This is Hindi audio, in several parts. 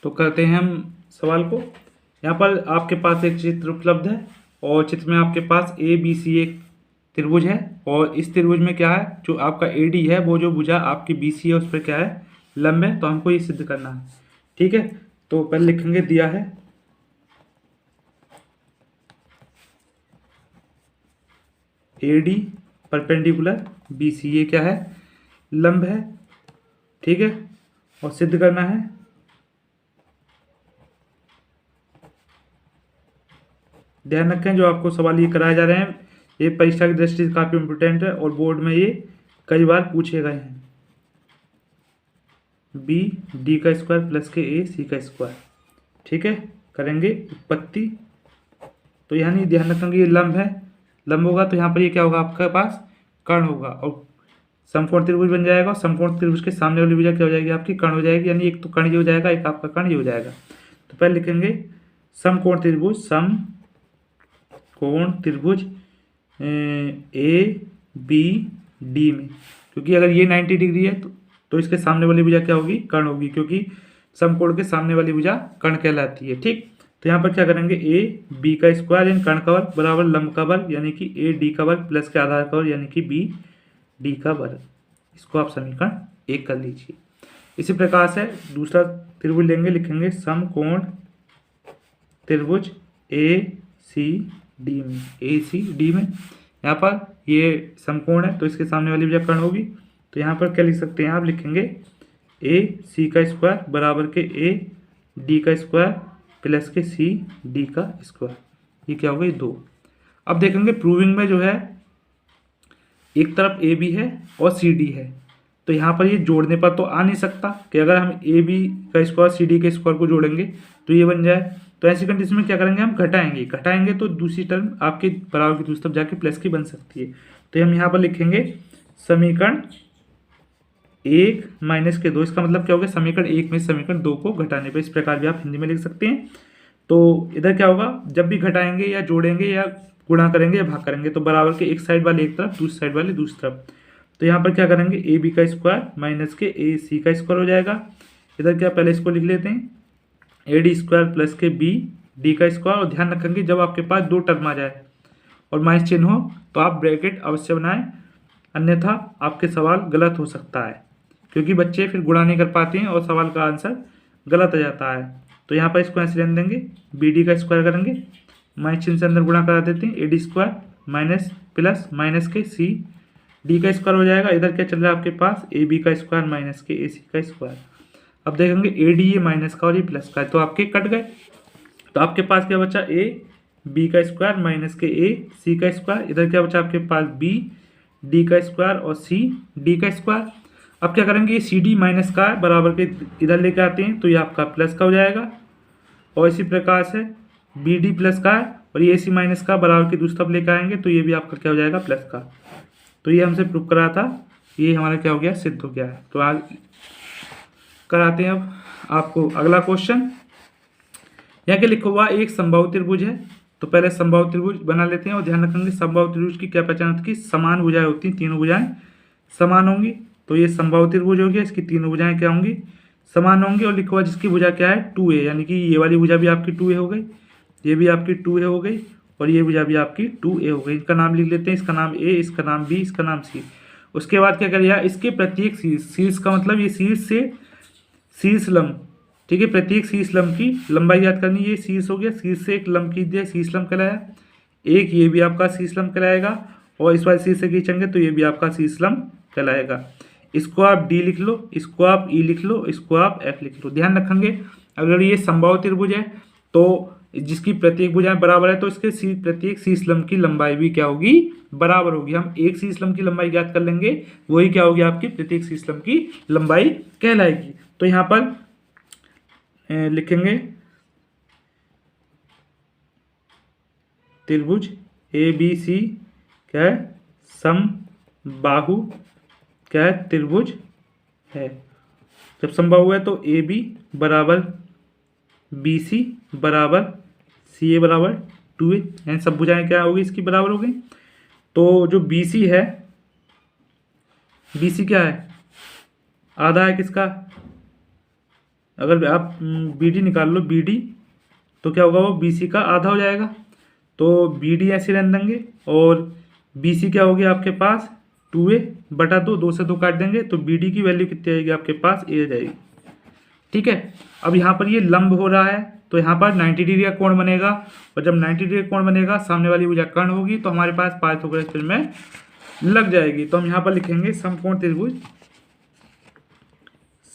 तो करते हैं हम सवाल को। यहाँ पर आपके पास एक चित्र उपलब्ध है और चित्र में आपके पास ए बी सी एक त्रिभुज है और इस त्रिभुज में क्या है, जो आपका ए डी है वो जो भुजा आपकी बी सी है उस पर क्या है, लंब है। तो हमको ये सिद्ध करना है। ठीक है, तो पहले लिखेंगे दिया है A D perpendicular B C, ये क्या है, लंब है। ठीक है, और सिद्ध करना है ध्यान रखें जो आपको सवाल ये कराए जा रहे हैं ये परीक्षा की दृष्टि से काफ़ी इम्पोर्टेंट है और बोर्ड में ये कई बार पूछे गए हैं। बी डी का स्क्वायर प्लस के ए सी का स्क्वायर। ठीक है, करेंगे उत्पत्ति। तो यानी ध्यान रखेंगे ये लंब है, लंब होगा तो यहाँ पर ये क्या होगा, आपके पास कर्ण होगा और समकोण त्रिभुज बन जाएगा। और समकोण त्रिभुज के सामने वाली भुजा क्या हो जाएगी, आपकी कर्ण हो जाएगी। यानी एक तो कर्ण ये हो जाएगा, एक आपका कर्ण ये हो जाएगा। तो पहले लिखेंगे समकोण त्रिभुज, समकोण त्रिभुज ए बी डी में, क्योंकि अगर ये 90 डिग्री है तो इसके सामने वाली भुजा क्या होगी, कर्ण होगी, क्योंकि समकोण के सामने वाली भुजा कर्ण कहलाती है। ठीक, तो यहाँ पर क्या करेंगे, ए बी का स्क्वायर इन कर्ण का वर्ग बराबर लंब का वर्ग यानी कि ए डी का वर्ग प्लस के आधार का वर्ग यानी कि बी डी का वर्ग। इसको आप समीकरण 1 कर लीजिए। इसी प्रकार से दूसरा त्रिभुज लेंगे, लिखेंगे समकोण त्रिभुज ए सी डी में, ए सी डी में यहाँ पर ये समकोण है तो इसके सामने वाली भुजा कर्ण होगी। तो यहाँ पर क्या लिख सकते हैं, आप लिखेंगे ए सी का स्क्वायर बराबर के ए डी का स्क्वायर प्लस के सी डी का स्क्वायर। ये क्या होगा, ये 2। अब देखेंगे प्रूविंग में जो है एक तरफ ए बी है और सी डी है, तो यहाँ पर ये जोड़ने पर तो आ नहीं सकता कि अगर हम ए बी का स्क्वायर सी डी के स्क्वायर को जोड़ेंगे तो ये बन जाए। तो ऐसी कंडीशन में क्या करेंगे, हम घटाएंगे तो दूसरी टर्म आपके बराबर की दूसरी तरफ जाके प्लस की बन सकती है। तो हम यहाँ पर लिखेंगे समीकरण 1 माइनस के 2। इसका मतलब क्या होगा, समीकरण 1 में समीकरण 2 को घटाने पर, इस प्रकार भी आप हिंदी में लिख सकते हैं। तो इधर क्या होगा, जब भी घटाएंगे या जोड़ेंगे या गुणा करेंगे या भाग करेंगे तो बराबर के एक साइड वाले एक तरफ, दूसरी साइड वाले दूसरी तरफ। तो यहाँ पर क्या करेंगे, ए बी का स्क्वायर माइनस के ए सी का स्क्वायर हो जाएगा। इधर क्या, पहले इसको लिख लेते हैं ए डी स्क्वायर प्लस के बी डी का स्क्वायर। और ध्यान रखेंगे जब आपके पास 2 टर्म आ जाए और माइनस चिन्ह हो तो आप ब्रैकेट अवश्य बनाएं, अन्यथा आपके सवाल गलत हो सकता है, क्योंकि बच्चे फिर गुणा नहीं कर पाते हैं और सवाल का आंसर गलत आ जाता है। तो यहाँ पर इसको ऐसे रहने देंगे, बी डी का स्क्वायर करेंगे, माइनस चिन्ह से अंदर गुणा करा देते हैं, A D square minus plus minus के सी डी का स्क्वायर हो जाएगा। इधर क्या चल रहा है आपके पास, ए बी का स्क्वायर माइनस के ए सी का स्क्वायर। अब देखेंगे ए डी ये माइनस का और ये प्लस का है तो आपके कट गए। तो आपके पास क्या बचा, ए बी का स्क्वायर माइनस के ए सी का स्क्वायर। इधर क्या बचा आपके पास, बी डी का स्क्वायर और सी डी का स्क्वायर। अब क्या करेंगे, ये सी डी माइनस का है बराबर के इधर लेके आते हैं तो ये आपका प्लस का हो जाएगा। और इसी प्रकार से बी डी प्लस का है और ये ए सी माइनस का बराबर की दूसरी तरफ लेकर आएंगे तो ये भी आपका क्या हो जाएगा, प्लस का। तो ये हमसे प्रूव करा था, ये हमारा क्या हो गया, सिद्ध हो गया है। तो आज कराते हैं अब आपको अगला क्वेश्चन। यहाँ के लिखा हुआ एक समबाहु त्रिभुज है, तो पहले समबाहु त्रिभुज बना लेते हैं। और ध्यान रखेंगे समबाहु त्रिभुज की क्या पहचान होती है, समान भुजाएं होती हैं, तीनों भुजाएं समान होंगी। तो ये समबाहु त्रिभुज हो गया, इसकी तीनों भुजाएं क्या होंगी, समान होंगी। और लिखा हुआ जिसकी भुजा क्या है, 2a, यानी कि ये वाली भुजा भी आपकी 2a हो गई, ये भी आपकी 2a हो गई और ये भुजा भी आपकी 2a हो गई। इनका नाम लिख लेते हैं, इसका नाम a, इसका नाम b, इसका नाम c। उसके बाद क्या करिएगा, इसके प्रत्येक शीर्ष का मतलब ये शीर्ष से शीर्ष लंब, ठीक है, प्रत्येक शीर्ष लंब की लंबाई याद करनी। ये शीर्ष हो गया, शीर्ष से एक लंब खींच शीर्ष लंब कहलाया, एक ये भी आपका शीर्ष लंब कहलाएगा और इस वाले शीर्ष से खींचेंगे तो ये भी आपका शीर्ष लंब कहलाएगा। इसको आप डी लिख लो, इसको आप ई लिख लो, इसको आप एफ लिख लो। ध्यान रखेंगे अगर ये समबाहु त्रिभुज है तो जिसकी प्रत्येक भुजाएं बराबर है तो इसके प्रत्येक शीर्ष लंब की लंबाई भी क्या होगी, बराबर होगी। हम एक शीर्ष लंब की लंबाई ज्ञात कर लेंगे, वही क्या होगी, आपकी प्रत्येक शीर्ष लंब की लंबाई कहलाएगी। तो यहाँ पर लिखेंगे त्रिभुज ए बी सी क्या है, समबाहु क्या है, त्रिभुज है। जब समबाहु है तो ए बी बराबर बी सी बराबर सी ए बराबर 2a, यानी सब भुजाएं क्या होगी, इसकी बराबर हो गई। तो जो बी सी है, बी सी क्या है, आधा है किसका, अगर आप बी डी निकाल लो, बी डी, तो क्या होगा, वो बी सी का आधा हो जाएगा। तो बी डी ऐसे रहने देंगे और बी सी क्या होगी आपके पास 2a/2, 2 से 2 काट देंगे तो बी डी की वैल्यू कितनी आएगी आपके पास, a आ जाएगी। ठीक है, अब यहाँ पर ये लंब हो रहा है तो यहाँ पर 90 डिग्री का कोण बनेगा, और जब 90 डिग्री का कोण बनेगा सामने वाली भुजा कर्ण होगी तो हमारे पास पाइथागोरस थ्योरम में लग जाएगी। तो हम यहाँ पर लिखेंगे समकोण त्रिभुज,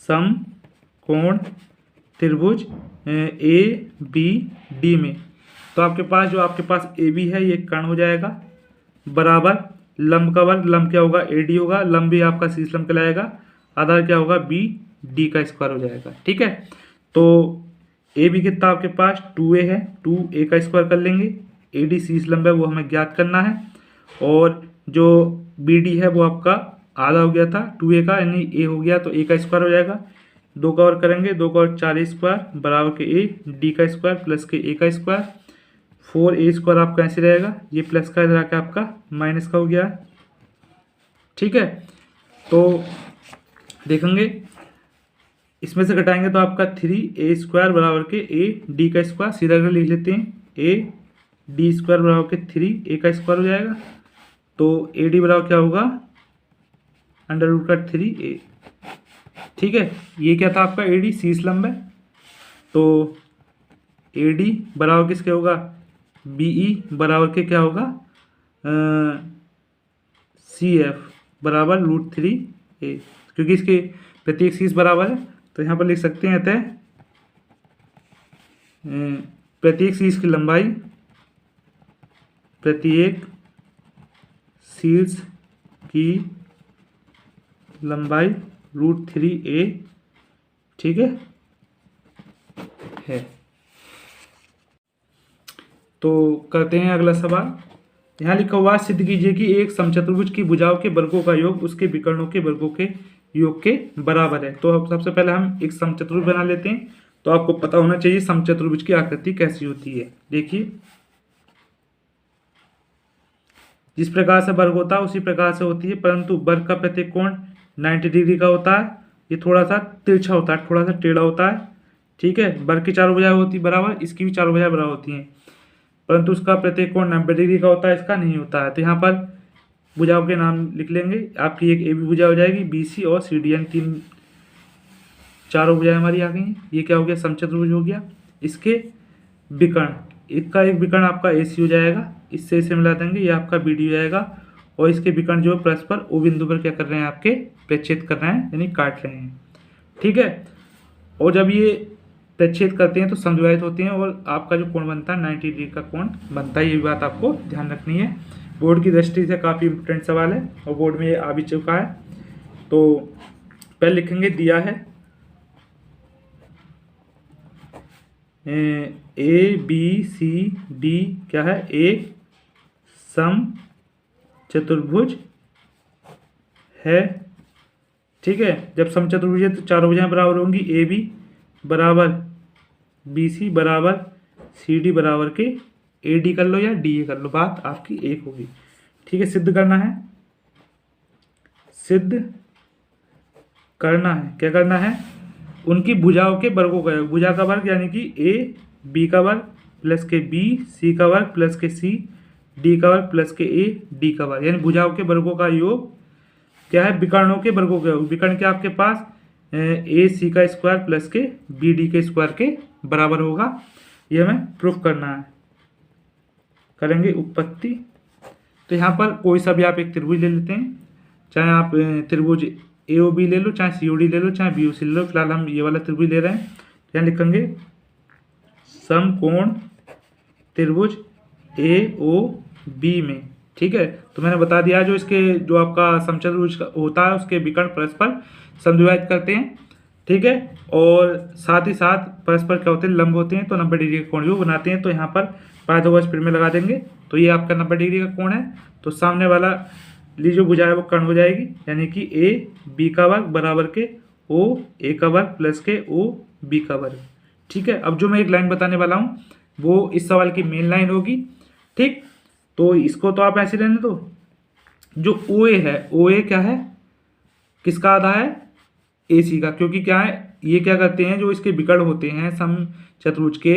समकोण त्रिभुज ए बी डी में, तो आपके पास जो आपके पास ए बी है ये कर्ण हो जाएगा, बराबर लंब का वर्ग, लंब क्या होगा ए डी होगा, लंब भी आपका शीर्ष लंब कहलाएगा, आधार क्या होगा बी डी का स्क्वायर हो जाएगा। ठीक है, तो ए बी कितना आपके पास 2a है, 2a का स्क्वायर कर लेंगे, ए डी शीर्ष लंब है वो हमें ज्ञात करना है, और जो बी डी है वो आपका आधा हो गया था 2a का, यानी a हो गया तो a का स्क्वायर हो जाएगा, 2 का और करेंगे, 2 का और 4a स्क्वायर बराबर के a डी का स्क्वायर प्लस के a का स्क्वायर, 4a स्क्वायर आपका ऐसे रहेगा, ये प्लस का इधर आके आपका माइनस का हो गया। ठीक है, तो देखेंगे इसमें से घटाएंगे तो आपका 3a स्क्वायर बराबर के a डी का स्क्वायर, सीधा कर लिख लेते हैं, a डी स्क्वायर बराबर के 3a का स्क्वायर हो जाएगा, तो a डी बराबर क्या होगा √3a। ठीक है, ये क्या था आपका ए डी शीर्ष लंब है, तो ए डी बराबर किसके होगा बीई बराबर के क्या होगा सी एफ बराबर √3a, क्योंकि इसके प्रत्येक शीर्ष बराबर है तो यहाँ पर लिख सकते हैं अतः प्रत्येक शीर्ष की लंबाई, प्रत्येक शीर्ष की लंबाई √3a। ठीक है, तो करते हैं अगला सवाल। यहाँ लिखा हुआ सिद्ध कीजिए कि एक समचतुर्भुज की भुजाओं के वर्गों का योग उसके विकर्णों के वर्गों के योग के बराबर है। तो सबसे पहले हम एक समचतुर्भुज बना लेते हैं। तो आपको पता होना चाहिए समचतुर्भुज की आकृति कैसी होती है। देखिए, जिस प्रकार से वर्ग होता है उसी प्रकार से होती है, परंतु वर्ग का प्रत्येक कोण 90 डिग्री का होता है। ये थोड़ा सा तिरछा होता है, थोड़ा सा टेढ़ा होता है। ठीक है, वर्ग की चारों भुजाएं होती बराबर, इसकी भी चारों भुजाएं बराबर होती हैं, परंतु उसका प्रत्येक कोण 90 डिग्री का होता है, इसका नहीं होता है। तो यहाँ पर भुजाओं के नाम लिख लेंगे। आपकी एक ए बी भुजा हो जाएगी, बी सी और सी डी, यानी तीन चारों भुजाएं हमारी आ गई हैं। ये क्या हो गया समचतुर्भुज हो गया। इसके विकर्ण, इसका एक विकर्ण आपका ए सी हो जाएगा, इससे इसे मिला देंगे, ये आपका बी डी हो जाएगा, और इसके विकर्ण जो परस्पर ओ बिंदु पर क्या कर रहे हैं आपके प्रच्छेद कर रहे हैं, यानी काट रहे हैं। ठीक है, और जब ये प्रच्छेद करते हैं तो समद्विभाजित होते हैं और आपका जो कोण बनता है 90 डिग्री का कोण बनता है। ये बात आपको ध्यान रखनी है, बोर्ड की दृष्टि से काफ़ी इंपोर्टेंट सवाल है और बोर्ड में ये आ भी चुका है। तो पहले लिखेंगे, दिया है ए बी सी डी क्या है, एक सम चतुर्भुज है। ठीक है, जब समचतुर्भुज है तो चारों भुजाएं बराबर होंगी, ए बी बराबर बी सी बराबर सी डी बराबर के ए डी कर लो या डी ए कर लो, बात आपकी एक होगी। ठीक है, सिद्ध करना है, सिद्ध करना है, क्या करना है, उनकी भुजाओं के वर्गों का योग, भुजा का वर्ग यानी कि ए बी का वर्ग प्लस के बी सी का वर्ग प्लस के सी डी का वर्ग प्लस के ए डी का वर्ग, यानी भुजाओं के वर्गों का योग क्या है, विकर्णों के वर्गों का योग। विकर्ण क्या आपके पास ए सी का स्क्वायर प्लस के बी डी के स्क्वायर के बराबर होगा। ये हमें प्रूफ करना है, करेंगे उत्पत्ति। तो यहाँ पर कोई सा भी आप एक त्रिभुज ले लेते हैं, चाहे आप त्रिभुज ए ओ बी ले लो, चाहे सी ओ डी ले लो, चाहे बी ओ सी ले लो। फिलहाल हम ये वाला त्रिभुज ले रहे हैं। यहाँ लिखेंगे समकोण त्रिभुज ए ओ बी में। ठीक है, तो मैंने बता दिया जो इसके जो आपका समचतुर्भुज होता है उसके विकर्ण परस्पर समद्विभाजित करते हैं। ठीक है, और साथ ही साथ परस्पर क्या होते हैं, लंब होते हैं, तो 90 डिग्री का कोण भी बनाते हैं। तो यहाँ पर पाइथागोरस प्रमेय लगा देंगे, तो ये आपका 90 डिग्री का कोण है। तो सामने वाला ली जो भुजा है वो कर्ण हो जाएगी, यानी कि ए बी का वर्ग बराबर के ओ ए का वर्ग प्लस के ओ बी का वर्ग। ठीक है, अब जो मैं एक लाइन बताने वाला हूँ वो इस सवाल की मेन लाइन होगी। ठीक, तो इसको तो आप ऐसे रहने दो। जो ओ ए है, ओ ए क्या है, किसका आधा है, ए सी का, क्योंकि क्या है ये क्या करते हैं, जो इसके विकर्ण होते हैं सम चतुर्भुज के,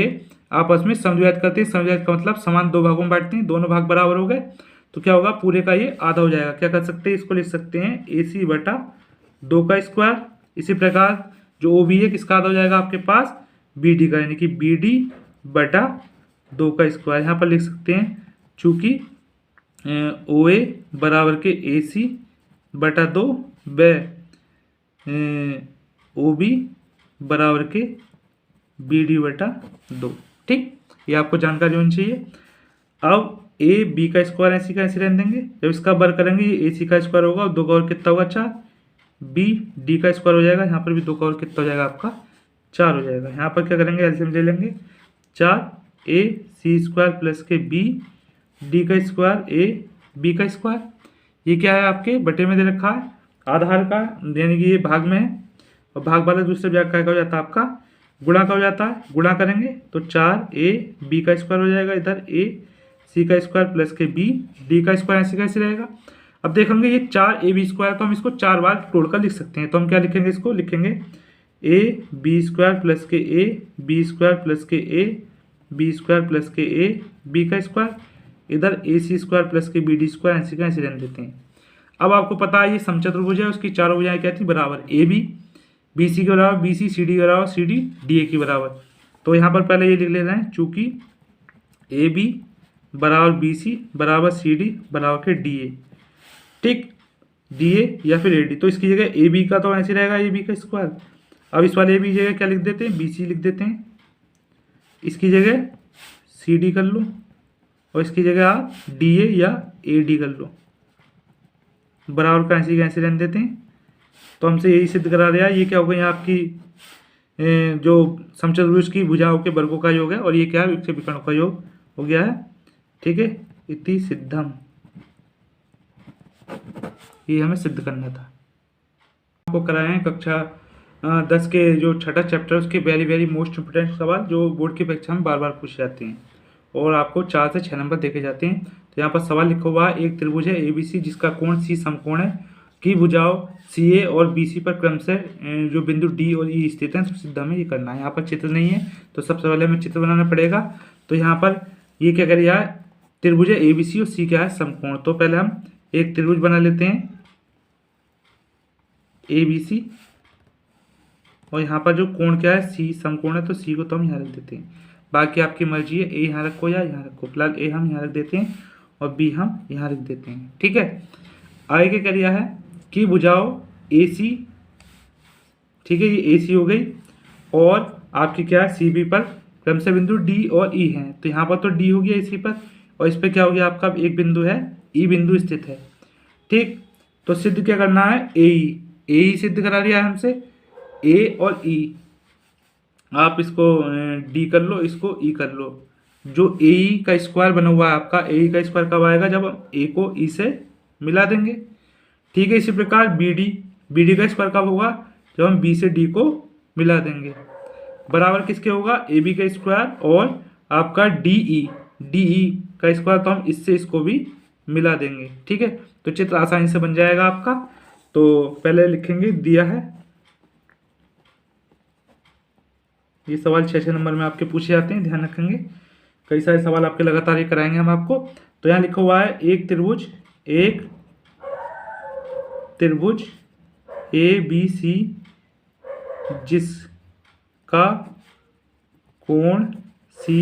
आपस में समद्विभाजित करते हैं। समद्विभाजित का मतलब समान दो भागों में बांटते हैं, दोनों भाग बराबर हो गए तो क्या होगा, पूरे का ये आधा हो जाएगा। क्या कर सकते हैं, इसको लिख सकते हैं AC बटा 2 का स्क्वायर। इसी प्रकार जो OB है किसका आधा हो जाएगा आपके पास, BD का, यानी कि BD बटा 2 का स्क्वायर। यहाँ पर लिख सकते हैं चूंकि OA बराबर के AC बटा 2 व OB बराबर के BD बटा 2। ठीक, ये आपको जानकारी होनी चाहिए। अब AB का स्क्वायर ऐसी का ऐसे रहने देंगे, जब इसका वर्ग करेंगे ये AC का स्क्वायर होगा, 2 का और कितना होगा 4, BD का स्क्वायर हो जाएगा, यहाँ पर भी 2 का और कितना हो जाएगा आपका 4 हो जाएगा। यहाँ पर क्या करेंगे, एलसीएम ले लेंगे, 4AC स्क्वायर प्लस के BD का स्क्वायर AB का स्क्वायर। ये क्या है आपके बटे में दे रखा है, आधार का, यानी कि ये भाग में है, और भाग वाला दूसरे भाग का हो जाता है आपका गुणा का हो जाता है। गुणा करेंगे तो 4AB का स्क्वायर हो जाएगा, इधर AC का स्क्वायर प्लस के BD का स्क्वायर ऐसे कैसे रहेगा। अब देखेंगे ये 4AB स्क्वायर, तो हम इसको 4 बार तोड़कर लिख सकते हैं। तो हम क्या लिखेंगे, इसको लिखेंगे AB स्क्वायर प्लस के AB स्क्वायर प्लस के AB स्क्वायर प्लस के AB का स्क्वायर, इधर AC स्क्वायर प्लस के BD स्क्वायर ऐसे का ऐसे रहने देते हैं। अब आपको पता है ये समचतुर्भुज है, उसकी चारों भुजाएं क्या थी, बराबर, AB BC के बराबर BC, CD के बराबर CD, DA के बराबर। तो यहाँ पर पहले ये लिख ले रहे हैं, चूंकि AB बराबर BC बराबर CD बराबर के DA, ठीक, DA या फिर AD, तो इसकी जगह AB का तो ऐसे रहेगा AB का स्क्वायर। अब इस वाले AB की जगह क्या लिख देते हैं, BC लिख देते हैं, इसकी जगह CD कर लो, और इसकी जगह आप DA या AD कर लो, बराबर का ऐसे रहने देते हैं। तो हमसे यही सिद्ध करा दिया, ये क्या हो गई आपकी जो समचतुर्भुज की भुजाओं के वर्गों का योग है, और ये क्या है, इसके विकर्णों का योग हो गया है। ठीक है, इति सिद्धम, ये हमें सिद्ध करना था। आपको कराए हैं कक्षा 10 के जो छठा चैप्टर, उसके वेरी वेरी मोस्ट इंपोर्टेंट सवाल जो बोर्ड की परीक्षा में बार बार पूछे जाते हैं, और आपको 4 से 6 नंबर देखे जाते हैं। तो यहाँ पर सवाल लिखा हुआ है, एक त्रिभुज है ABC जिसका कोण C समकोण है, की भुजाओं CA और BC पर क्रमशः जो बिंदु D और E स्थित हैं, तो सिद्ध हमें ये करना है। यहाँ पर चित्र नहीं है, तो सबसे पहले हमें चित्र बनाना पड़ेगा। तो यहाँ पर ये क्या कर रहा है, त्रिभुज है ABC और C क्या है, समकोण। तो पहले हम एक त्रिभुज बना लेते हैं ABC, और यहाँ पर जो कोण क्या है, C समकोण है, तो C को तो हम यहाँ रख देते हैं। बाकी आपकी मर्जी है, A यहाँ रखो या यहाँ रखो, फिलहाल A हम यहाँ रख देते हैं और B हम यहाँ रख देते हैं। ठीक है, आगे क्या दिया है कि भुजाओं AC, ठीक है, ये AC हो गई, और आपकी क्या है CB पर क्रमशः बिंदु D और E हैं। तो यहाँ पर तो D हो गया AC पर, और इस पर क्या हो गया आपका एक बिंदु है, E बिंदु स्थित है। ठीक, तो सिद्ध क्या करना है, AE सिद्ध करा दिया है हमसे, A और E, आप इसको D कर लो, इसको E कर लो। जो AE का स्क्वायर बना हुआ है आपका, AE का स्क्वायर कब आएगा, जब हम A को E से मिला देंगे। ठीक है, इसी प्रकार BD का स्क्वायर कब होगा, जब हम B से D को मिला देंगे। बराबर किसके होगा, AB का स्क्वायर और आपका DE का स्क्वायर, तो हम इससे इसको भी मिला देंगे। ठीक है, तो चित्र आसानी से बन जाएगा आपका। तो पहले लिखेंगे, दिया है, ये सवाल 6 नंबर में आपके पूछे जाते हैं, ध्यान रखेंगे, कई सारे सवाल आपके लगातार ये कराएंगे हम आपको। तो यहाँ लिखा हुआ है, एक त्रिभुज ABC जिसका कोण C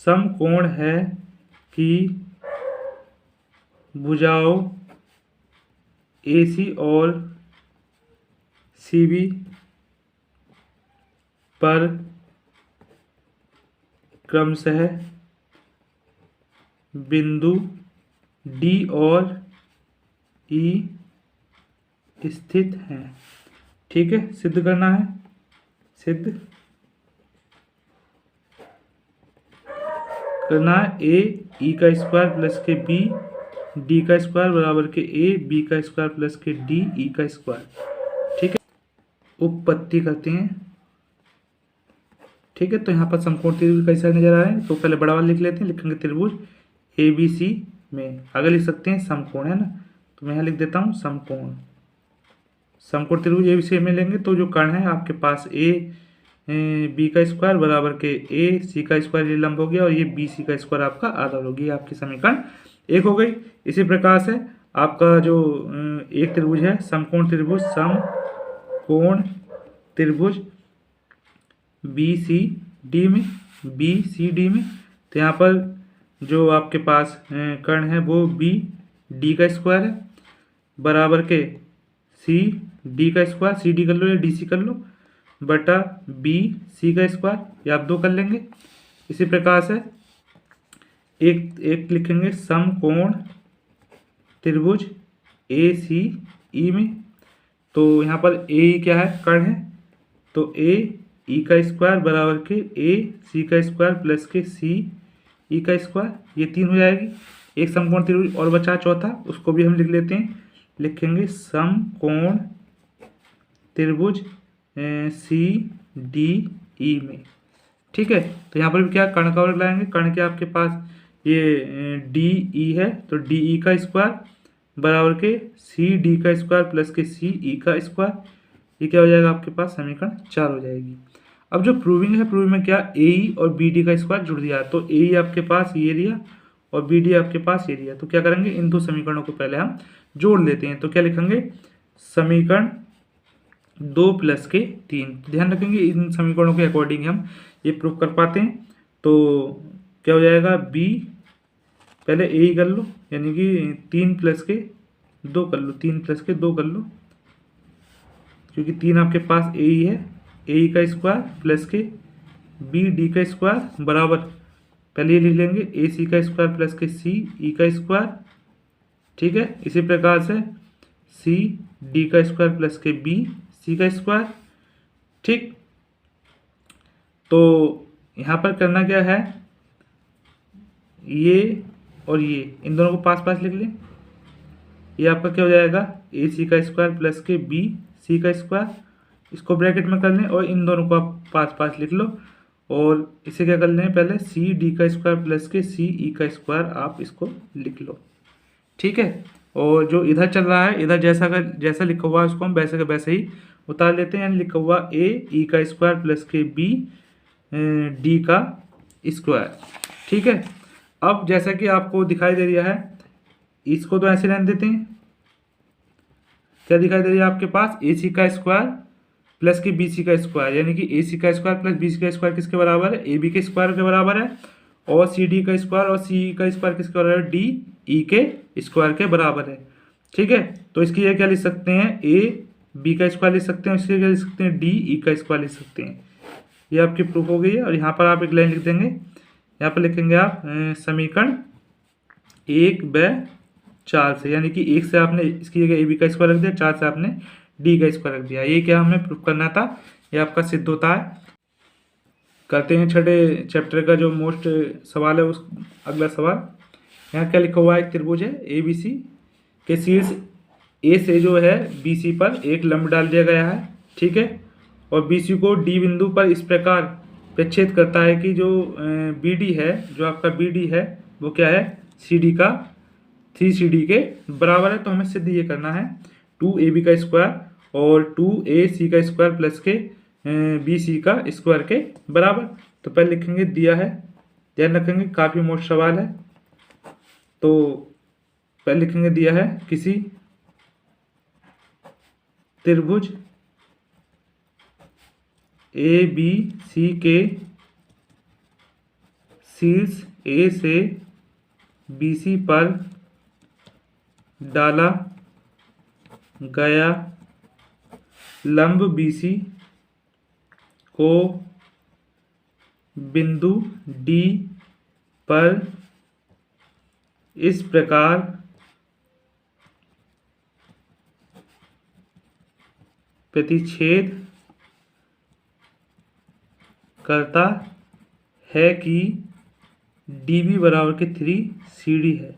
समकोण है कि भुजाओं AC और CB पर क्रमशः बिंदु D और E स्थित हैं। ठीक है, सिद्ध करना है, सिद्ध करना है A E का स्क्वायर प्लस के B D का स्क्वायर बराबर के A B का स्क्वायर प्लस के D E का स्क्वायर। ठीक है, उपपत्ति करते हैं। ठीक है, तो यहाँ पर समकोण त्रिभुज कैसा नजर आ रहा है, तो पहले बड़ा वाला लिख लेते हैं, लिखेंगे त्रिभुज ABC में, आगे लिख सकते हैं समकोण, है ना, तो मैं यहाँ लिख देता हूँ समकोण, समकोण त्रिभुज ए बी सी में लेंगे तो जो कर्ण है आपके पास ए बी का स्क्वायर बराबर के ए सी का स्क्वायर, ये लंब हो गया, और ये बी सी का स्क्वायर आपका आधा होगी, आपकी समीकरण 1 हो गई। इसी प्रकार से आपका जो एक त्रिभुज है समकोण त्रिभुज बी सी डी में, तो यहाँ पर जो आपके पास कर्ण है वो बी डी का स्क्वायर है बराबर के सी डी का स्क्वायर, सी डी कर लो या डी सी कर लो, बटा बी सी का स्क्वायर, ये आप 2 कर लेंगे। इसी प्रकार से एक लिखेंगे समकोण त्रिभुज ए सी ई में, तो यहाँ पर ए क्या है, कर्ण है, तो ए ई का स्क्वायर बराबर के ए सी का स्क्वायर प्लस के सी ई का स्क्वायर, ये 3 हो जाएगी। एक समकोण त्रिभुज और बचा चौथा, उसको भी हम लिख लेते हैं, लिखेंगे समकोण त्रिभुज सी डी ई में। ठीक है, तो यहाँ पर भी क्या कर्ण का वर्ग लाएंगे, कर्ण के आपके पास ये डी ई है, तो डी ई का स्क्वायर बराबर के सी डी का स्क्वायर प्लस के सी ई का स्क्वायर, ये क्या हो जाएगा आपके पास समीकरण 4 हो जाएगी। अब जो प्रूविंग है, प्रूविंग में क्या ए ई और बी डी का स्क्वायर जुड़ दिया है, तो ए ई आपके पास ये दिया और बी डी आपके पास ये दिया, तो क्या करेंगे इन दो समीकरणों को पहले हम जोड़ लेते हैं। तो क्या लिखेंगे, समीकरण 2 प्लस के 3, ध्यान रखेंगे इन समीकरणों के अकॉर्डिंग हम ये प्रूव कर पाते हैं। तो क्या हो जाएगा, बी पहले ए ही कर लो, यानी कि 3 प्लस के 2 कर लो, 3 प्लस के 2 कर लो, क्योंकि 3 आपके पास ए ही है, ए ई का स्क्वायर प्लस के बी डी का स्क्वायर बराबर, पहले ये लिख लेंगे ए सी का स्क्वायर प्लस के सी ई का स्क्वायर। ठीक है, इसी प्रकार से सी डी का स्क्वायर प्लस के बी सी का स्क्वायर। ठीक, तो यहाँ पर करना क्या है, ये और ये इन दोनों को पास पास लिख लें, ये आपका क्या हो जाएगा, ए सी का स्क्वायर प्लस के बी सी का स्क्वायर, इसको ब्रैकेट में कर लें और इन दोनों को आप पास पास लिख लो, और इसे क्या कर लें, पहले सी डी का स्क्वायर प्लस के सी ई का स्क्वायर आप इसको लिख लो। ठीक है, और जो इधर चल रहा है, इधर जैसा लिखा हुआ है उसको हम वैसे का वैसे ही उतार लेते हैं, यानी लिखा हुआ ए ई का स्क्वायर प्लस के बी डी का स्क्वायर। ठीक है, अब जैसा कि आपको दिखाई दे रहा है, इसको तो ऐसे रहने देते हैं, क्या दिखाई दे रहा है आपके पास, ए सी का स्क्वायर प्लस के बी सी का स्क्वायर, यानी कि ए सी का स्क्वायर प्लस बी सी का स्क्वायर किसके बराबर है, ए बी के स्क्वायर के बराबर है, और सी डी का स्क्वायर और सी ई का स्क्वायर किसके बराबर है, डी ई के स्क्वायर के बराबर है। ठीक है, तो इसकी ये क्या लिख सकते हैं, ए बी का स्क्वायर लिख सकते हैं, इसके क्या लिख सकते हैं, डी ई का स्क्वायर लिख सकते हैं। ये आपकी प्रूफ हो गई है, और यहाँ पर आप एक लाइन लिख देंगे, यहाँ पर लिखेंगे आप समीकरण 1/4 से, यानी कि 1 से आपने इसकी जगह ए बी का स्क्वायर रख दिया, 4 से आपने डी का स्क्वायर रख दिया। ये क्या हमें प्रूफ करना था, ये आपका सिद्ध होता है। करते हैं छठे चैप्टर का जो मोस्ट सवाल है, उस अगला सवाल। यहाँ क्या लिखा हुआ है, एक त्रिभुज है ए बी सी के शीर्ष ए से जो है बी सी पर एक लंब डाल दिया गया है। ठीक है, और बी सी को डी बिंदु पर इस प्रकार प्रक्षेद करता है कि जो बी डी है, जो आपका बी डी है वो क्या है, सी डी का 3 सी डी के बराबर है। तो हमें सिद्ध ये करना है 2 ए बी का स्क्वायर और 2 ए सी का स्क्वायर प्लस के बी सी का स्क्वायर के बराबर। तो पहले लिखेंगे दिया है, ध्यान रखेंगे काफ़ी मोस्ट सवाल है। तो पहले लिखेंगे दिया है किसी त्रिभुज ए बी सी के शीर्ष ए से बी सी पर डाला गया लंब बी सी को बिंदु डी पर इस प्रकार प्रतिच्छेद करता है कि डी बी बराबर के 3 सी डी है।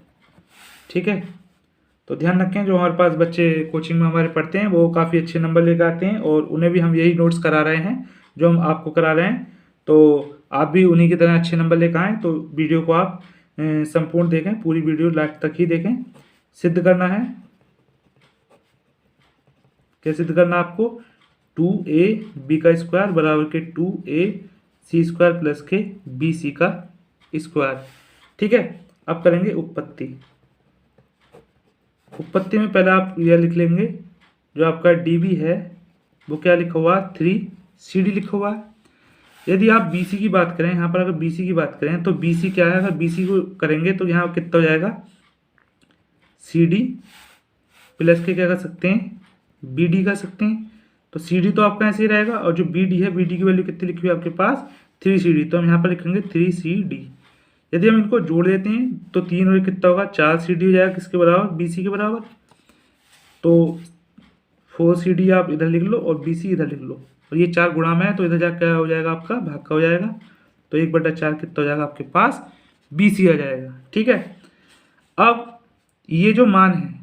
ठीक है, तो ध्यान रखें जो हमारे पास बच्चे कोचिंग में हमारे पढ़ते हैं वो काफ़ी अच्छे नंबर लेकर आते हैं, और उन्हें भी हम यही नोट्स करा रहे हैं जो हम आपको करा रहे हैं। तो आप भी उन्हीं की तरह अच्छे नंबर लेकर आएँ। तो वीडियो को आप संपूर्ण देखें, पूरी वीडियो लास्ट तक ही देखें। सिद्ध करना है, क्या सिद्ध करना आपको, 2ab का स्क्वायर बराबर के 2ac² प्लस के bc का स्क्वायर। ठीक है, अब करेंगे उत्पत्ति। उत्पत्ति में पहले आप यह लिख लेंगे, जो आपका db है वो क्या लिखा हुआ, 3cd लिखा हुआ है। यदि आप BC की बात करें, यहाँ पर अगर BC की बात करें तो BC क्या है, अगर BC को करेंगे तो यहाँ कितना हो जाएगा, CD प्लस के क्या कर सकते हैं, BD कर सकते हैं। तो CD तो आपका ऐसे ही रहेगा, और जो BD है, BD की वैल्यू कितनी लिखी हुई है आपके पास, 3CD, तो हम यहाँ पर लिखेंगे 3CD। यदि हम इनको जोड़ देते हैं तो 3 और कितना होगा, 4CD हो जाएगा, किसके बराबर, BC के बराबर। तो 4CD आप इधर लिख लो और BC इधर लिख लो, और ये 4 गुणा में है तो इधर जा क्या हो जाएगा आपका, भाग का हो जाएगा। तो 1/4 कितना हो जाएगा आपके पास, BC आ जाएगा। ठीक है, अब ये जो मान है,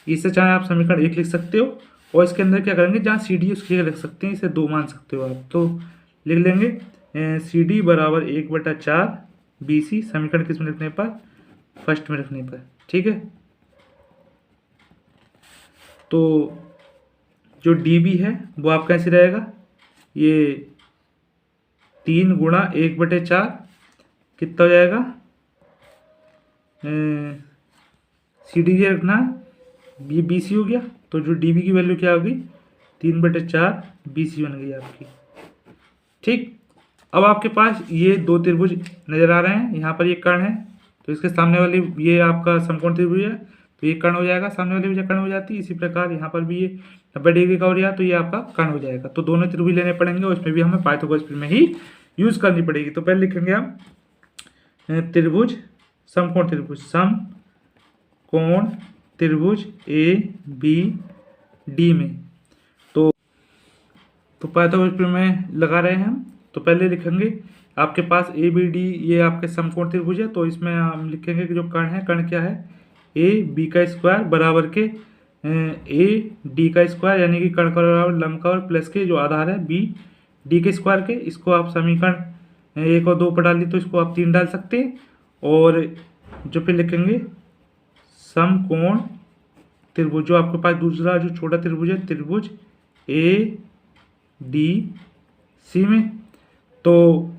इससे चाहे आप समीकरण 1 लिख सकते हो, और इसके अंदर क्या करेंगे, जहाँ CD है उसकी जगह लिख सकते हैं, इसे 2 मान सकते हो आप। तो लिख लेंगे CD बराबर 1/4 BC, समीकरण किस में लिखने पर, फर्स्ट में लिखने पर। ठीक है, तो जो DB है वो आपका ऐसे रहेगा, ये 3 गुणा 1/4 कितना हो जाएगा, CD रखना, ये BC हो गया। तो जो DB की वैल्यू क्या होगी, 3/4 BC बन गई आपकी। ठीक, अब आपके पास ये 2 त्रिभुज नजर आ रहे हैं, यहाँ पर ये कर्ण है, तो इसके सामने वाली ये आपका समकोण त्रिभुज है, तो ये कर्ण हो जाएगा, सामने वाली भुजा कर्ण हो जाती है। इसी प्रकार यहाँ पर भी ये 90 डिग्री का हो रहा, तो ये आपका कर्ण हो जाएगा। तो दोनों त्रिभुज लेने पड़ेंगे, और इसमें भी हमें पाइथागोरस प्रमेय ही यूज करनी पड़ेगी। तो पहले लिखेंगे हम त्रिभुज, समकोण त्रिभुज, समकोण त्रिभुज ABD में। तो पाइथागोरस प्रमेय लगा रहे हैं हम। तो पहले लिखेंगे आपके पास ABD, ये आपके समकोण त्रिभुज है, तो इसमें हम लिखेंगे कि जो कर्ण है, कर्ण क्या है, AB का स्क्वायर बराबर के AD का स्क्वायर, यानी कि कर्ण का बराबर लंब का, और प्लस के जो आधार है BD के स्क्वायर के। इसको आप समीकरण 1 और 2 पर डाल दी तो इसको आप 3 डाल सकते हैं। और जो फिर लिखेंगे समकोण त्रिभुज, जो आपके पास दूसरा जो छोटा त्रिभुज है, त्रिभुज ADC में। तो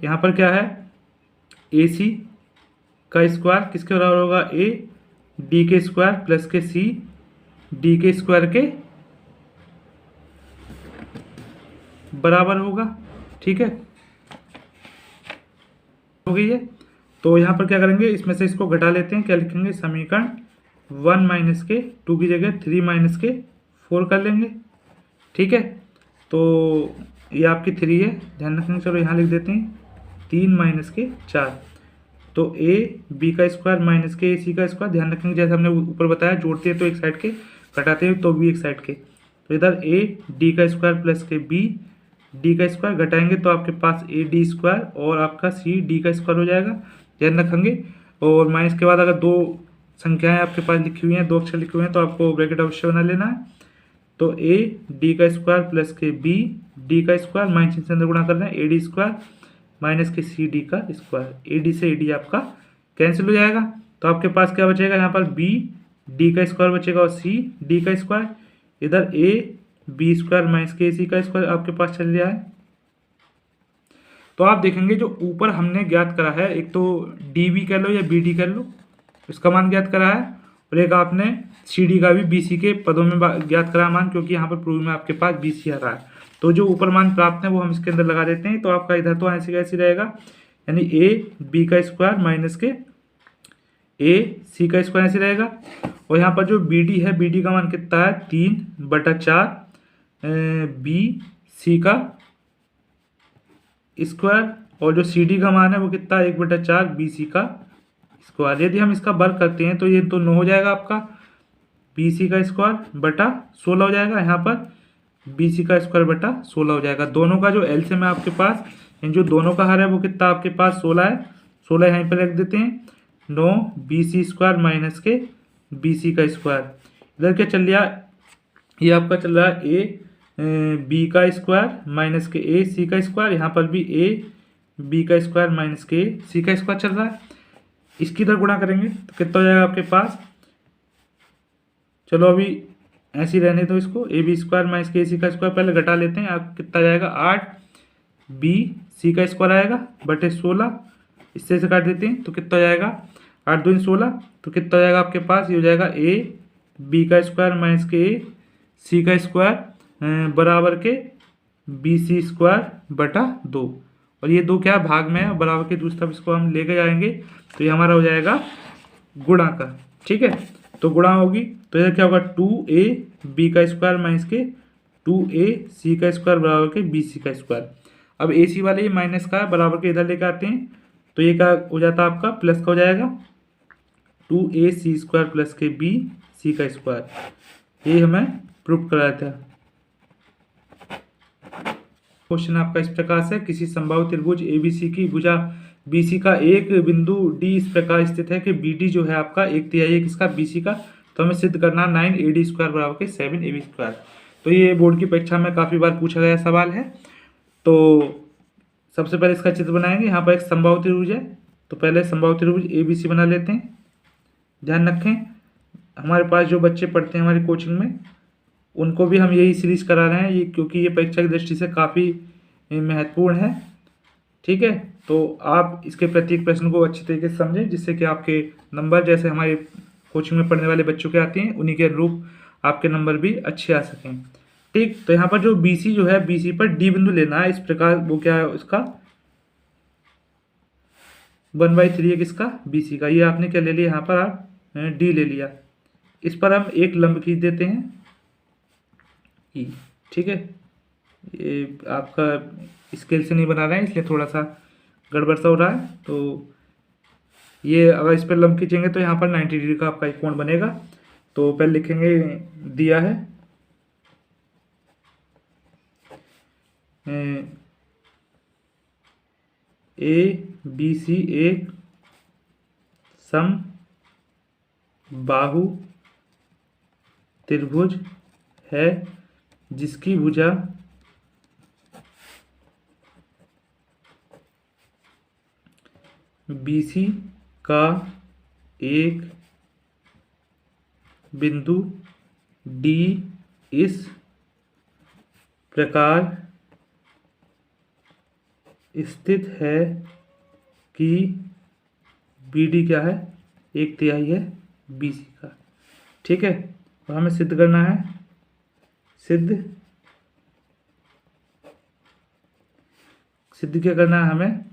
यहाँ पर क्या है, AC का स्क्वायर किसके बराबर होगा, AD के स्क्वायर प्लस के CD के स्क्वायर के बराबर होगा। ठीक है, हो गई है। तो यहाँ पर क्या करेंगे, इसमें से इसको घटा लेते हैं, क्या लिखेंगे, समीकरण 1 - के 2 की जगह 3 - के 4 कर लेंगे। ठीक है, तो ये आपकी 3 है, ध्यान रखेंगे। चलो यहाँ लिख देते हैं 3 - के 4। तो AB का स्क्वायर माइनस के AC का स्क्वायर, ध्यान रखेंगे जैसे हमने ऊपर बताया, जोड़ते हैं तो एक साइड के, घटाते हैं तो भी एक साइड के। तो इधर AD का स्क्वायर प्लस के BD का स्क्वायर, घटाएंगे तो आपके पास AD स्क्वायर और आपका CD का स्क्वायर हो जाएगा, ध्यान रखेंगे। और माइनस के बाद अगर 2 संख्याएं आपके पास लिखी हुई हैं, 2 अक्षर लिखे हुए हैं, तो आपको ब्रैकेट अवश्य बना लेना है। तो AD का स्क्वायर प्लस के BD का स्क्वायर, माइनस से अंदर गुणा कर रहे हैं, AD स्क्वायर माइनस के CD का स्क्वायर। AD से AD आपका कैंसिल हो जाएगा, तो आपके पास क्या बचेगा, यहाँ पर BD का स्क्वायर बचेगा और CD का स्क्वायर। इधर AB स्क्वायर माइनस के AC का स्क्वायर आपके पास चल रहा है। तो आप देखेंगे जो ऊपर हमने ज्ञात करा है, एक तो DB कर लो या BD कर लो, इसका मान ज्ञात करा है, और एक आपने CD का भी BC के पदों में ज्ञात करा मान, क्योंकि यहाँ पर प्रूफ में आपके पास BC आ रहा है। तो जो ऊपर मान प्राप्त है वो हम इसके अंदर लगा देते हैं। तो आपका इधर तो ऐसे कैसे रहेगा, यानी AB का स्क्वायर माइनस के AC का स्क्वायर ऐसे रहेगा। और यहाँ पर जो BD है, BD का मान कितना है, 3/4 BC का स्क्वायर, और जो CD का मान है वो कितना है, 1/4 BC का स्क्वायर। यदि हम इसका वर्ग करते हैं तो ये तो 9 हो जाएगा आपका, BC का स्क्वायर बटा 16 हो जाएगा, यहाँ पर BC का स्क्वायर बटा 16 हो जाएगा। दोनों का जो एलसीएम है आपके पास, इन जो दोनों का हर है वो कितना आपके पास 16 है, 16 यहीं पर रख देते हैं। 9 BC स्क्वायर माइनस के BC का स्क्वायर, इधर क्या चल रहा है, ये आपका चल रहा है AB का स्क्वायर माइनस के AC का स्क्वायर, यहाँ पर भी AB का स्क्वायर माइनस के C का स्क्वायर चल रहा है। इसकी इधर गुणा करेंगे तो कितना हो जाएगा आपके पास, चलो अभी ऐसे ही रहने दो इसको। ए बी स्क्वायर माइनस के सी का स्क्वायर पहले घटा लेते हैं। आप कितना जाएगा 8 बी सी का स्क्वायर आएगा बटे 16, इससे काट देते हैं तो कितना हो जाएगा 8 दूनी 16, तो कितना हो जाएगा आपके पास, ये हो जाएगा ए बी का स्क्वायर माइनस के ए सी का स्क्वायर बराबर के बी सी स्क्वायर बटा 2। और ये 2 क्या भाग में है, बराबर के दूसरी तरफ इसको हम लेके जाएंगे तो ये हमारा हो जाएगा गुणा का। ठीक है, तो गुणा होगी तो यह क्या होगा 2a बी का स्क्वायर माइनस के 2a सी का स्क्वायर बराबर के बी सी का स्क्वायर। अब ए सी वाले ये माइनस का बराबर के इधर लेके आते हैं तो ये क्या हो जाता है आपका प्लस का हो जाएगा 2a सी स्क्वायर प्लस के बी सी का स्क्वायर। ये हमें प्रूफ कराया था। क्वेश्चन आपका इस प्रकार से, किसी संभावित त्रिभुज एबीसी की भुजा बीसी का एक बिंदु डी इस प्रकार स्थित है कि बीडी जो है आपका 1/3 है किसका, बीसी का। तो हमें सिद्ध करना 9 AD स्क्वायर बराबर के 7 AB स्क्वायर। तो ये बोर्ड की परीक्षा में काफ़ी बार पूछा गया सवाल है। तो सबसे पहले इसका चित्र बनाएंगे। यहाँ पर एक संभावित त्रिभुज है तो पहले संभावित त्रिभुज ABC बना लेते हैं। ध्यान रखें हमारे पास जो बच्चे पढ़ते हैं हमारी कोचिंग में उनको भी हम यही सीरीज करा रहे हैं ये, क्योंकि ये परीक्षा की दृष्टि से काफ़ी महत्वपूर्ण है। ठीक है, तो आप इसके प्रत्येक प्रश्न को अच्छी तरीके से समझें जिससे कि आपके नंबर जैसे हमारे कोचिंग में पढ़ने वाले बच्चों के आते हैं उन्हीं के अनुरूप आपके नंबर भी अच्छे आ सकें। ठीक, तो यहाँ पर जो BC जो है BC पर D बिंदु लेना है। इस प्रकार वो क्या है इसका 1/3 है किसका, BC का। ये आपने क्या ले लिया यहाँ पर आप D ले लिया। इस पर हम एक लंब खींच देते हैं E। ठीक है, ये आपका स्केल से नहीं बना रहे हैं इसलिए थोड़ा सा गड़बड़ सा हो रहा है। तो ये अगर इस पर लंब खींचेंगे तो यहाँ पर 90 डिग्री का आपका एक कोण बनेगा। तो पहले लिखेंगे दिया है ABC एक सम बाहु त्रिभुज है जिसकी भुजा BC का एक बिंदु D इस प्रकार स्थित है कि BD क्या है 1/3 है BC का। ठीक है, तो हमें सिद्ध करना है, सिद्ध क्या करना है हमें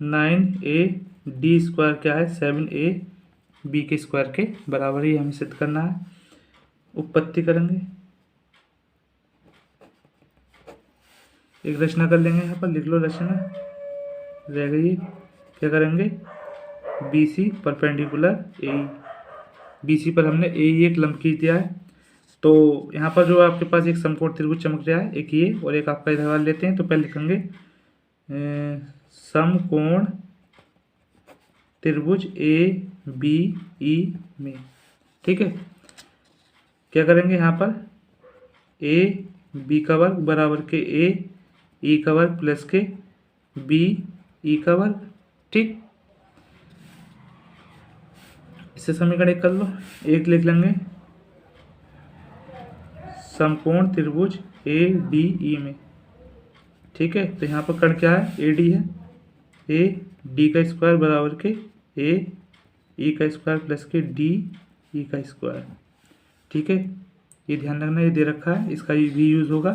9AD स्क्वायर क्या है 7AB के स्क्वायर के बराबर ही हमें सिद्ध करना है। उत्पत्ति करेंगे, एक रचना कर लेंगे। यहाँ पर लिख लो रचना रह गई। क्या करेंगे BC परपेंडिकुलर AE, BC पर हमने AE एक लंब खींच दिया है। तो यहाँ पर जो आपके पास एक समकोण त्रिभुज चमक रहा है, एक ये और एक आपका इधर वाला लेते हैं। तो पहले लिखेंगे समकोण त्रिभुज ABE में। ठीक है, क्या करेंगे यहाँ पर AB का वर्ग बराबर के AE का वर्ग प्लस के BE का वर्ग। ठीक, इससे समीकरण एक कर लो, एक लिख लेंगे समकोण त्रिभुज ADE में। ठीक है, तो यहाँ पर कण क्या है AD है, AD का स्क्वायर बराबर के AE का स्क्वायर प्लस के DE का स्क्वायर। ठीक है, ये ध्यान रखना ये दे रखा है, इसका भी यूज़ होगा।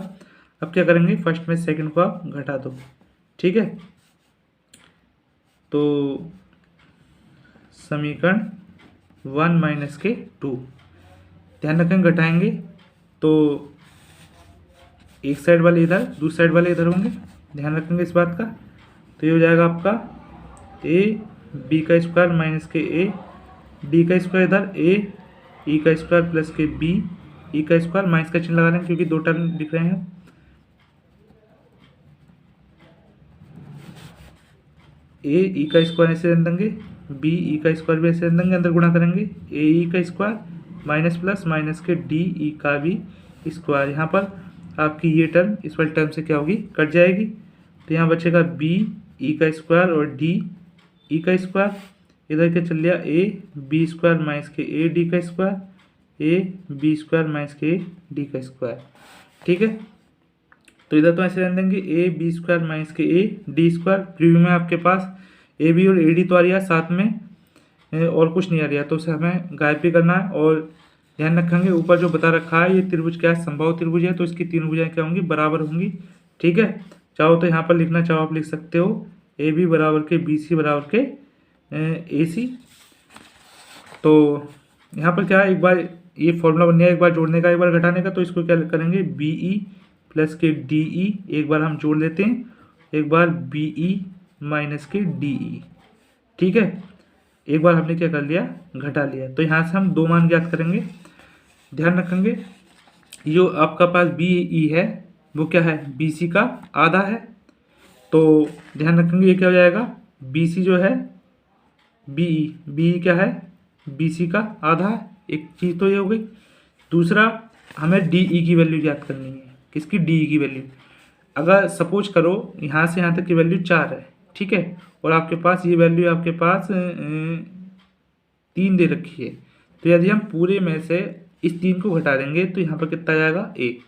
अब क्या करेंगे फर्स्ट में सेकंड को आप घटा दो। ठीक है, तो समीकरण 1 माइनस के 2 ध्यान रखें घटाएंगे तो एक साइड वाले इधर दूसरी साइड वाले इधर होंगे, ध्यान रखेंगे इस बात का। तो ये हो जाएगा आपका AB का स्क्वायर माइनस के AD का स्क्वायर इधर AE का स्क्वायर प्लस के BE का स्क्वायर। माइनस का चिन्ह लगा लेंगे क्योंकि 2 टर्म दिख रहे हैं। AE का स्क्वायर ऐसे रख देंगे, BE का स्क्वायर भी ऐसे रख देंगे, अंदर गुणा करेंगे AE का स्क्वायर माइनस प्लस माइनस के DE का भी स्क्वायर। यहाँ पर आपकी ये टर्म इस वाली टर्म से क्या होगी कट जाएगी। तो यहाँ बचेगा BE का स्क्वायर और DE का स्क्वायर। इधर क्या चल लिया AB स्क्वायर माइनस के AD का square A B square minus के ए डी का स्क्वायर। ठीक है, तो इधर तो ऐसे रहने देंगे ए बी स्क्वायर माइनस के ए डी स्क्वायर। प्रीव्यू में आपके पास ए बी और ए डी तो आ रही है, साथ में और कुछ नहीं आ रहा, तो उसे हमें गायब भी करना है। और ध्यान रखेंगे ऊपर जो बता रखा है ये त्रिभुज क्या है, समबाहु त्रिभुज है, तो इसकी तीन भुजाएं क्या होंगी, बराबर होंगी। ठीक है, चाहो तो यहाँ पर लिखना चाहो आप लिख सकते हो ए बी बराबर के बी सी बराबर के ए सी। तो यहाँ पर क्या है, एक बार ये फॉर्मूला बन गया, एक बार जोड़ने का एक बार घटाने का, तो इसको क्या करेंगे बी ई प्लस के डी ई एक बार हम जोड़ लेते हैं, एक बार बी ई माइनस के डी ई। ठीक है, एक बार हमने क्या कर लिया, घटा लिया। तो यहाँ से हम दो मान ज्ञात करेंगे। ध्यान रखेंगे जो आपका पास बी ई है वो क्या है, बी सी का आधा है। तो ध्यान रखेंगे ये क्या हो जाएगा, बी सी जो है बी ई क्या है, बी सी का आधा है। एक चीज़ तो ये हो गई। दूसरा हमें डी ई की वैल्यू ज्ञात करनी है। किसकी, डी ई की वैल्यू। अगर सपोज करो यहाँ से यहाँ तक की वैल्यू 4 है, ठीक है, और आपके पास ये वैल्यू आपके पास 3 दे रखी है, तो यदि हम पूरे में से इस 3 को घटा देंगे तो यहाँ पर कितना आ जाएगा, 1।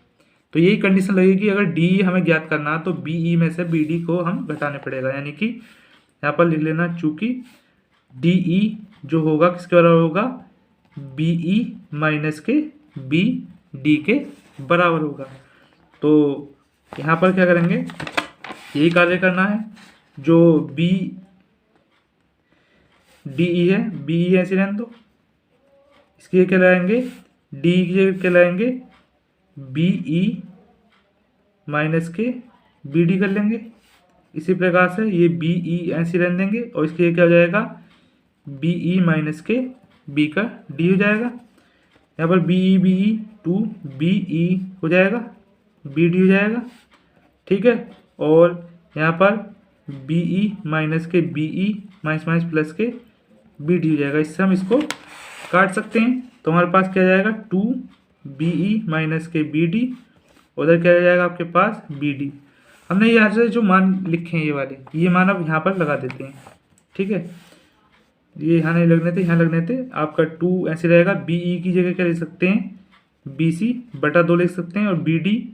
तो यही कंडीशन लगेगी, अगर डी हमें ज्ञात करना तो बी ई में से बी डी को हम घटाने पड़ेगा। यानी कि यहाँ पर लिख लेना, चूँकि डी ई जो होगा किसके बराबर होगा, बी ई माइनस के बी डी के बराबर होगा। तो यहाँ पर क्या करेंगे, यही कार्य करना है। जो बी डी ई है, बी ई ऐसे रहने दो, इसकी क्या लाएंगे, डी की जगह क्या लाएंगे, बी ई माइनस के बी डी कर लेंगे। इसी प्रकार से ये बी ई ऐसे रहने देंगे और इसके क्या हो जाएगा, बी ई माइनस के बी का डी हो जाएगा। यहाँ पर B E to B E हो जाएगा, बी डी हो जाएगा। ठीक है, और यहाँ पर बी ई माइनस के B E minus minus plus के बी डी हो जाएगा। इससे हम इसको काट सकते हैं, तो हमारे पास क्या जाएगा, 2 बी ई माइनस के बी डी, उधर क्या जाएगा आपके पास बी डी। हमने यहाँ से जो मान लिखे हैं ये वाले, ये मान अब यहाँ पर लगा देते हैं। ठीक है, ये यहाँ नहीं लगने थे, यहाँ लगने थे। आपका 2 ऐसे रहेगा, बी ई की जगह क्या लिख सकते हैं, बी सी बटा 2 लिख सकते हैं, और बी डी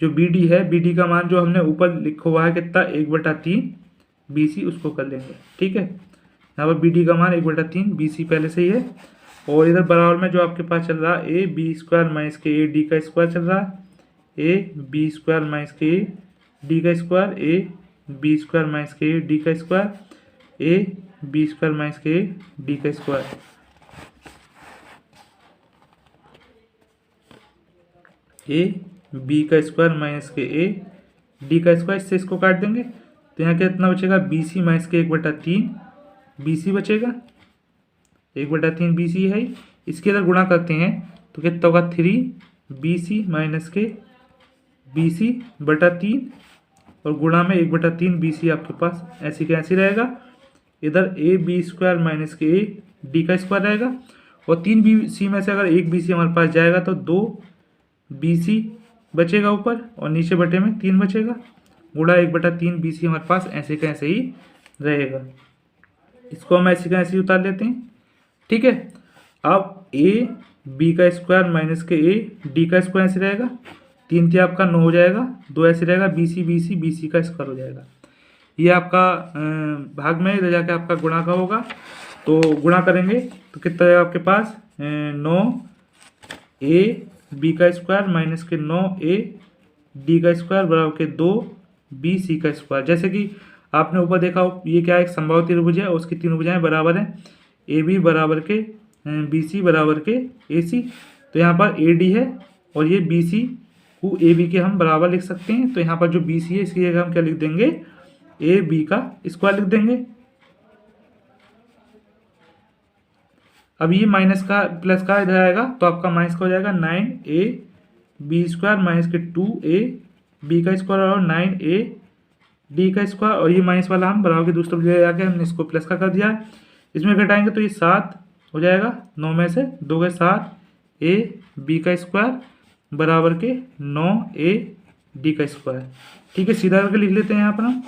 जो बी डी है, बी डी का मान जो हमने ऊपर लिखा हुआ है कितना, 1/3 बी सी, उसको कर लेंगे। ठीक है, यहाँ पर बी डी का मान 1/3 बी सी पहले से ही है। और इधर बराबर में जो आपके पास चल रहा है ए बी स्क्वायर माइनस के ए डी का स्क्वायर चल रहा है, ए बी स्क्वायर माइनस के ए डी का square, A B square minus के ए डी का square, A B square minus के ए डी का स्क्वायर। ए बी का स्क्वायर माइनस के ए डी का स्क्वायर, इससे इसको काट देंगे तो यहाँ कितना बचेगा, बी सी माइनस के 1/3 बी सी बचेगा, 1/3 बी सी है। इसके अंदर गुणा करते हैं तो कितना होगा, 3 बी सी माइनस के बी सी बटा 3, और गुणा में 1/3 बी सी आपके पास ऐसी का ऐसी रहेगा। इधर ए बी स्क्वायर माइनस के ए डी का स्क्वायर रहेगा, और 3 बी सी में से अगर 1 बी सी हमारे पास जाएगा तो 2 बी सी बचेगा ऊपर, और नीचे बटे में 3 बचेगा, गुणा 1/3 बी सी हमारे पास ऐसे का ऐसे ही रहेगा। इसको हम ऐसे का ऐसे ही उतार लेते हैं। ठीक है, अब ए बी का स्क्वायर माइनस के ए डी का स्क्वायर ऐसे रहेगा, 3 आपका 9 हो जाएगा, 2 ऐसे रहेगा, बी सी का स्क्वायर हो जाएगा। ये आपका भाग में इधर जाके आपका गुणा का होगा, तो गुणा करेंगे तो कितना है आपके पास, 9 ए बी का स्क्वायर माइनस के 9 ए डी का स्क्वायर बराबर के 2 बी सी का स्क्वायर। जैसे कि आपने ऊपर देखा ये क्या है, एक समबाहु त्रिभुज है और उसकी तीन भुजाएं बराबर हैं, ए बी बराबर के बी सी बराबर के ए सी। तो यहाँ पर ए डी है और ये बी सी को ए बी के हम बराबर लिख सकते हैं। तो यहाँ पर जो बी सी है इसकी जगह हम क्या लिख देंगे, ए बी का स्क्वायर लिख देंगे। अब ये माइनस का प्लस का इधर आएगा तो आपका माइनस का हो जाएगा 9 ए बी स्क्वायर माइनस के 2 ए बी का स्क्वायर और 9 ए डी का स्क्वायर, और ये माइनस वाला हम बराबर के दूसरे जगह जाके हमने इसको प्लस का कर दिया। इसमें घटाएंगे तो ये 7 हो जाएगा, 9 में से 2 गए 7 ए बी का स्क्वायर बराबर के 9 ए डी का स्क्वायर। ठीक है, सीधा करके लिख लेते हैं यहाँ पर हम,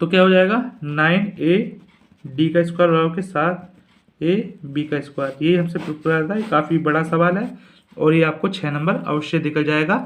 तो क्या हो जाएगा 9 ए डी का स्क्वायर बराबर के 7 ए बी का स्क्वायर। ये हमसे पूछा था, ये काफ़ी बड़ा सवाल है और ये आपको 6 नंबर अवश्य निकल जाएगा।